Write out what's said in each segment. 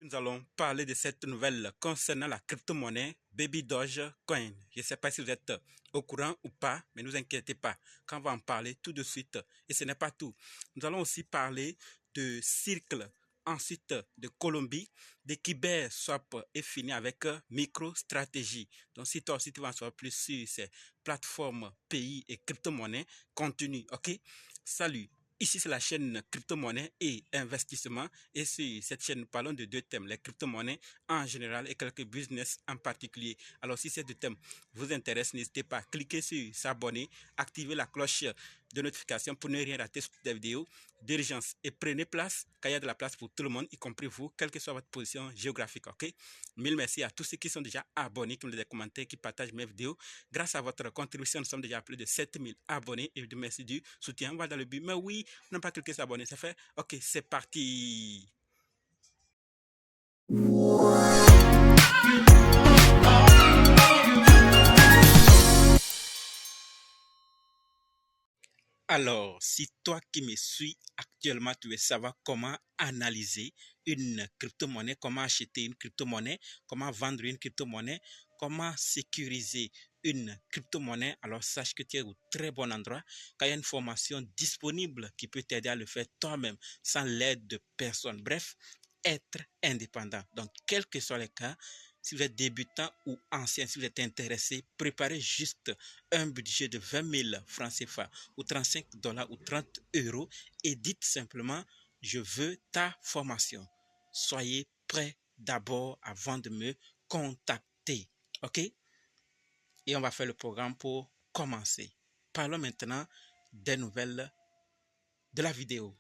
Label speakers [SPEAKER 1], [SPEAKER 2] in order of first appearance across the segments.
[SPEAKER 1] Nous allons parler de cette nouvelle concernant la crypto-monnaie Baby Dogecoin. Je ne sais pas si vous êtes au courant ou pas, mais ne vous inquiétez pas, quand on va en parler tout de suite. Et ce n'est pas tout. Nous allons aussi parler de Circle, ensuite de Colombie, de KyberSwap et finir avec MicroStrategy. Donc si toi aussi tu vas en savoir plus sur ces plateformes, pays et crypto-monnaies, continue, ok? Salut! Ici, c'est la chaîne crypto-monnaie et investissement. Et sur cette chaîne, nous parlons de deux thèmes, les crypto-monnaies en général et quelques business en particulier. Alors, si ces deux thèmes vous intéressent, n'hésitez pas à cliquer sur s'abonner, activer la cloche de notification pour ne rien rater sur des vidéos d'urgence. Et prenez place, car il y a de la place pour tout le monde, y compris vous, quelle que soit votre position géographique. Ok? Mille merci à tous ceux qui sont déjà abonnés, qui me les commentaires, qui partagent mes vidéos. Grâce à votre contribution, nous sommes déjà à plus de 7000 abonnés et je vous remercie du soutien. On va dans le but. Mais oui, on n'a pas cliqué s'abonner, c'est fait. Ok, c'est parti. Alors, si toi qui me suis actuellement, tu veux savoir comment analyser une crypto-monnaie, comment acheter une crypto-monnaie, comment vendre une crypto-monnaie, comment sécuriser une crypto-monnaie, alors sache que tu es au très bon endroit, car il y a une formation disponible qui peut t'aider à le faire toi-même, sans l'aide de personne. Bref, être indépendant. Donc, quel que soit le cas, si vous êtes débutant ou ancien, si vous êtes intéressé, préparez juste un budget de 20 000 francs CFA ou 35 $ ou 30 € et dites simplement, je veux ta formation. Soyez prêts d'abord avant de me contacter. OK? Et on va faire le programme pour commencer. Parlons maintenant des nouvelles de la vidéo.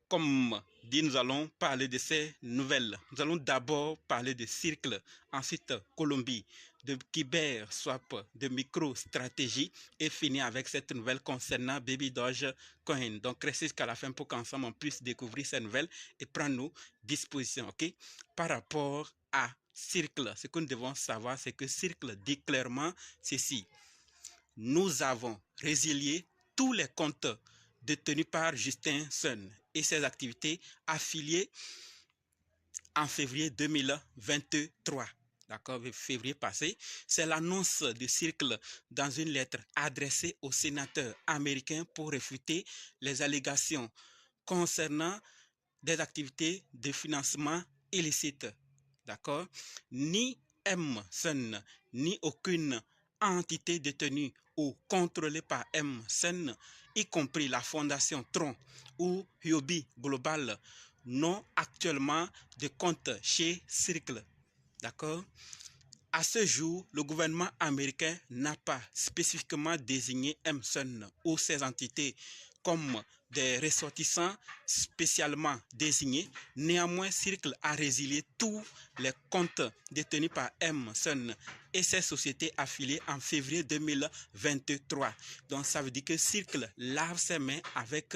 [SPEAKER 1] Comme dit, nous allons parler de ces nouvelles. Nous allons d'abord parler de Circle, ensuite Colombie, de KyberSwap, de MicroStrategy et finir avec cette nouvelle concernant Baby Dogecoin. Donc restez jusqu'à la fin pour qu'ensemble on puisse découvrir ces nouvelles et prendre nos dispositions. Ok? Par rapport à Circle, ce que nous devons savoir, c'est que Circle dit clairement ceci. Nous avons résilié tous les comptes détenus par Justin Sun et ses activités affiliées en février 2023. D'accord, février passé, c'est l'annonce de Circle dans une lettre adressée au sénateur américain pour réfuter les allégations concernant des activités de financement illicite. D'accord, ni M. Sun, ni aucune entité détenue ou contrôlée par M. Sun, y compris la fondation Tron ou Huobi Global, n'ont actuellement de compte chez Circle. D'accord? À ce jour, le gouvernement américain n'a pas spécifiquement désigné M. Sun ou ses entités comme des ressortissants spécialement désignés. Néanmoins, Circle a résilié tous les comptes détenus par M. Sun et ses sociétés affiliées en février 2023. Donc, ça veut dire que Circle lave ses mains avec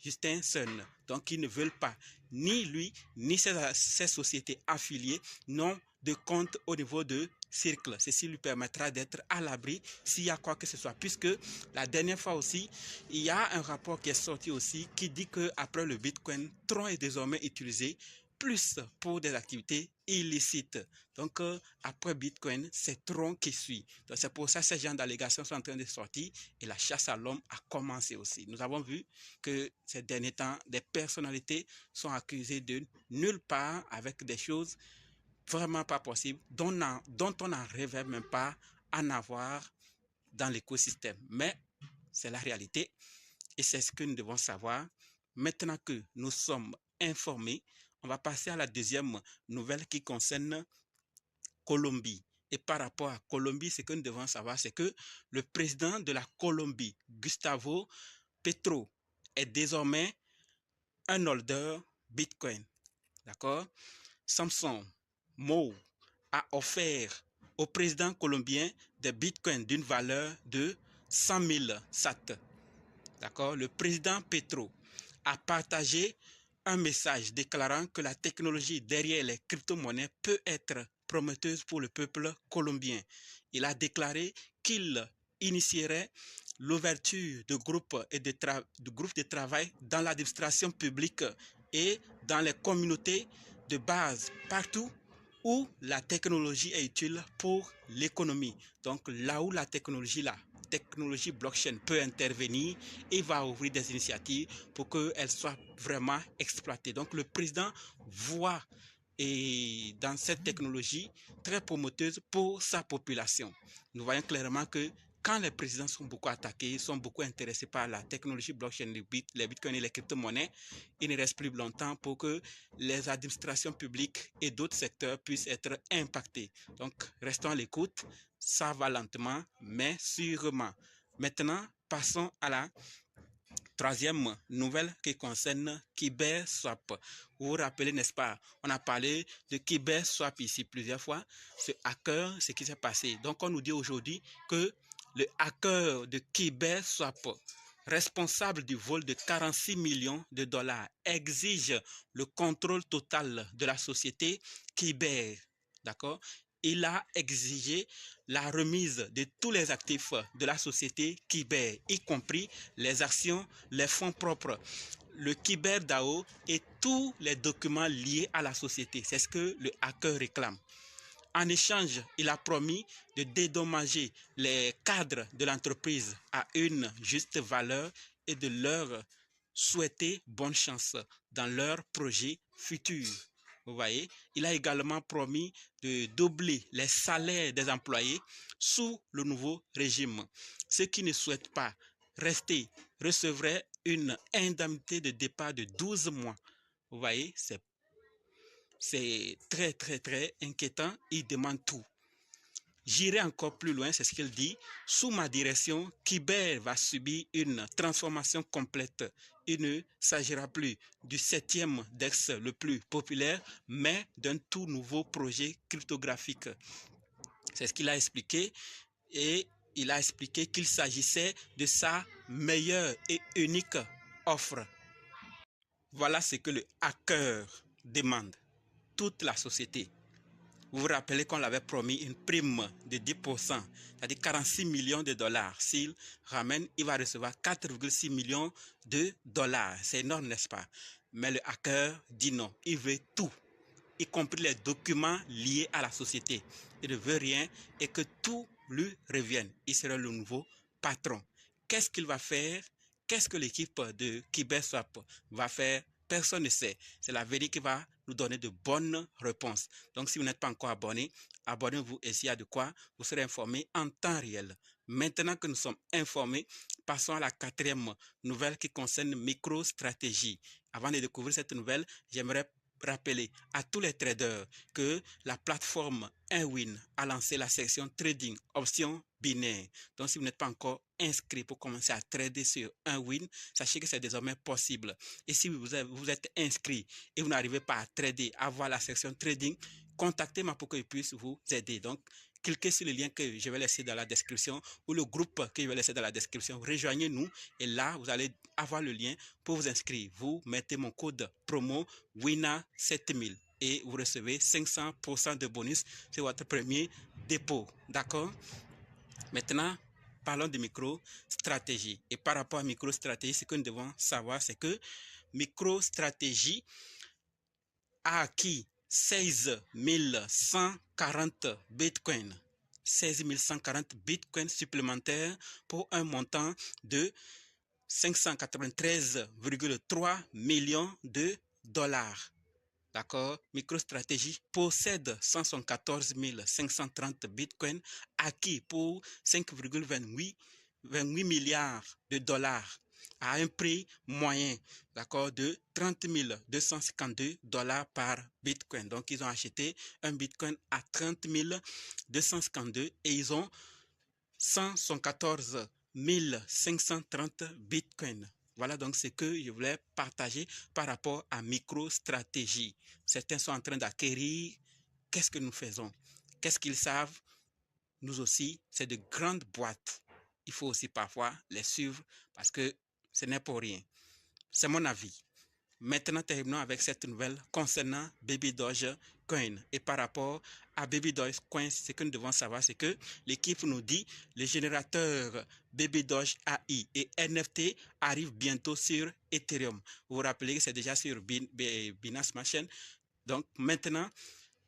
[SPEAKER 1] Justin Sun. Donc, ils ne veulent pas, ni lui, ni ses sociétés affiliées, non de compte au niveau de Circle. Ceci lui permettra d'être à l'abri s'il y a quoi que ce soit. Puisque la dernière fois aussi, il y a un rapport qui est sorti aussi qui dit qu'après le Bitcoin, Tron est désormais utilisé plus pour des activités illicites. Donc, après Bitcoin, c'est Tron qui suit. Donc, c'est pour ça que ces gens d'allégations sont en train de sortir et la chasse à l'homme a commencé aussi. Nous avons vu que ces derniers temps, des personnalités sont accusées de nulle part avec des choses vraiment pas possible, dont on n'en rêvait même pas en avoir dans l'écosystème. Mais c'est la réalité et c'est ce que nous devons savoir. Maintenant que nous sommes informés, on va passer à la deuxième nouvelle qui concerne Colombie. Et par rapport à Colombie, ce que nous devons savoir, c'est que le président de la Colombie, Gustavo Petro, est désormais un holder Bitcoin. D'accord? Samson Moe a offert au président colombien des bitcoins d'une valeur de 100 000 sats. D'accord? Le président Petro a partagé un message déclarant que la technologie derrière les crypto-monnaies peut être prometteuse pour le peuple colombien. Il a déclaré qu'il initierait l'ouverture de groupes de travail dans l'administration publique et dans les communautés de base partout où la technologie est utile pour l'économie. Donc là où la technologie blockchain peut intervenir et va ouvrir des initiatives pour qu'elle soit vraiment exploitée. Donc le président voit et dans cette technologie très promoteuse pour sa population. Nous voyons clairement que quand les présidents sont beaucoup attaqués, sont beaucoup intéressés par la technologie blockchain, les bitcoins et les crypto-monnaies, il ne reste plus longtemps pour que les administrations publiques et d'autres secteurs puissent être impactés. Donc, restons à l'écoute. Ça va lentement, mais sûrement. Maintenant, passons à la troisième nouvelle qui concerne KyberSwap. Vous vous rappelez, n'est-ce pas? On a parlé de KyberSwap ici plusieurs fois. Ce hacker, ce qui s'est passé. Donc, on nous dit aujourd'hui que le hacker de KyberSwap, responsable du vol de 46 millions de dollars, exige le contrôle total de la société Kyber. D'accord? Il a exigé la remise de tous les actifs de la société Kyber, y compris les actions, les fonds propres, le KyberDAO et tous les documents liés à la société. C'est ce que le hacker réclame. En échange, il a promis de dédommager les cadres de l'entreprise à une juste valeur et de leur souhaiter bonne chance dans leurs projets futurs. Vous voyez, il a également promis de doubler les salaires des employés sous le nouveau régime. Ceux qui ne souhaitent pas rester recevraient une indemnité de départ de 12 mois. Vous voyez, c'est très inquiétant. Il demande tout. J'irai encore plus loin, c'est ce qu'il dit. Sous ma direction, Kyber va subir une transformation complète. Il ne s'agira plus du 7e DEX le plus populaire, mais d'un tout nouveau projet cryptographique. C'est ce qu'il a expliqué et il a expliqué qu'il s'agissait de sa meilleure et unique offre. Voilà ce que le hacker demande. Toute la société. Vous vous rappelez qu'on l'avait promis une prime de 10%, c'est-à-dire 46 millions de dollars. S'il ramène, il va recevoir 4,6 millions de dollars. C'est énorme, n'est-ce pas? Mais le hacker dit non. Il veut tout, y compris les documents liés à la société. Il ne veut rien et que tout lui revienne. Il sera le nouveau patron. Qu'est-ce qu'il va faire? Qu'est-ce que l'équipe de KyberSwap va faire? Personne ne sait. C'est la vérité qui va nous donner de bonnes réponses. Donc, si vous n'êtes pas encore abonné, abonnez-vous et s'il y a de quoi, vous serez informé en temps réel. Maintenant que nous sommes informés, passons à la quatrième nouvelle qui concerne MicroStrategy. Avant de découvrir cette nouvelle, j'aimerais rappeler à tous les traders que la plateforme Nwin a lancé la section trading options binaires. Donc, si vous n'êtes pas encore inscrit pour commencer à trader sur Nwin, sachez que c'est désormais possible. Et si vous êtes inscrit et vous n'arrivez pas à trader, à voir la section trading, contactez-moi pour que je puisse vous aider. Donc, cliquez sur le lien que je vais laisser dans la description ou le groupe que je vais laisser dans la description. Rejoignez-nous et là, vous allez avoir le lien pour vous inscrire. Vous mettez mon code promo WINA7000 et vous recevez 500% de bonus sur votre premier dépôt. D'accord? Maintenant, parlons de MicroStrategy. Et par rapport à MicroStrategy, ce que nous devons savoir, c'est que MicroStrategy a acquis 16 140 bitcoins. 16 140 bitcoins supplémentaires pour un montant de 593,3 millions de dollars. D'accord? MicroStrategy possède 174 530 bitcoins acquis pour 5,28 milliards de dollars à un prix moyen, d'accord, de 30 252 dollars par bitcoin. Donc, ils ont acheté un bitcoin à 30 252 et ils ont 114 530 bitcoins. Voilà donc ce que je voulais partager par rapport à MicroStrategy. Certains sont en train d'acquérir. Qu'est-ce que nous faisons? Qu'est-ce qu'ils savent? Nous aussi, c'est de grandes boîtes. Il faut aussi parfois les suivre parce que ce n'est pour rien. C'est mon avis. Maintenant, terminons avec cette nouvelle concernant Baby Dogecoin. Et par rapport à Baby Dogecoin, ce que nous devons savoir, c'est que l'équipe nous dit les générateurs Baby Doge AI et NFT arrivent bientôt sur Ethereum. Vous vous rappelez que c'est déjà sur Binance Smart Chain. Donc maintenant,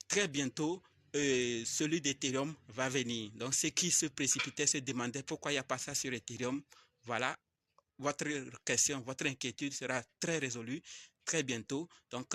[SPEAKER 1] très bientôt, celui d'Ethereum va venir. Donc ceux qui se précipitaient se demandaient pourquoi il n'y a pas ça sur Ethereum. Voilà, votre question, votre inquiétude sera très résolue très bientôt. Donc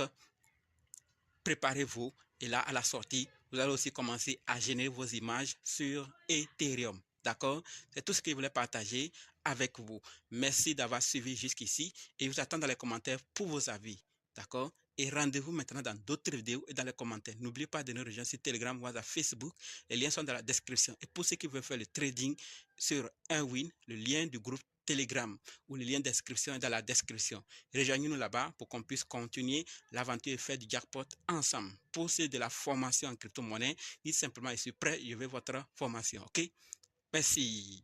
[SPEAKER 1] préparez-vous et là à la sortie, vous allez aussi commencer à générer vos images sur Ethereum. D'accord? C'est tout ce que je voulais partager avec vous. Merci d'avoir suivi jusqu'ici et je vous attends dans les commentaires pour vos avis. D'accord? Et rendez-vous maintenant dans d'autres vidéos et dans les commentaires. N'oubliez pas de nous rejoindre sur Telegram, WhatsApp, Facebook. Les liens sont dans la description. Et pour ceux qui veulent faire le trading sur Unwin, le lien du groupe Telegram ou le lien d'inscription est dans la description. Rejoignez-nous là-bas pour qu'on puisse continuer l'aventure et faire du jackpot ensemble. Pour ceux de la formation en crypto-monnaie, dites simplement, je suis prêt, je veux votre formation. OK? Merci.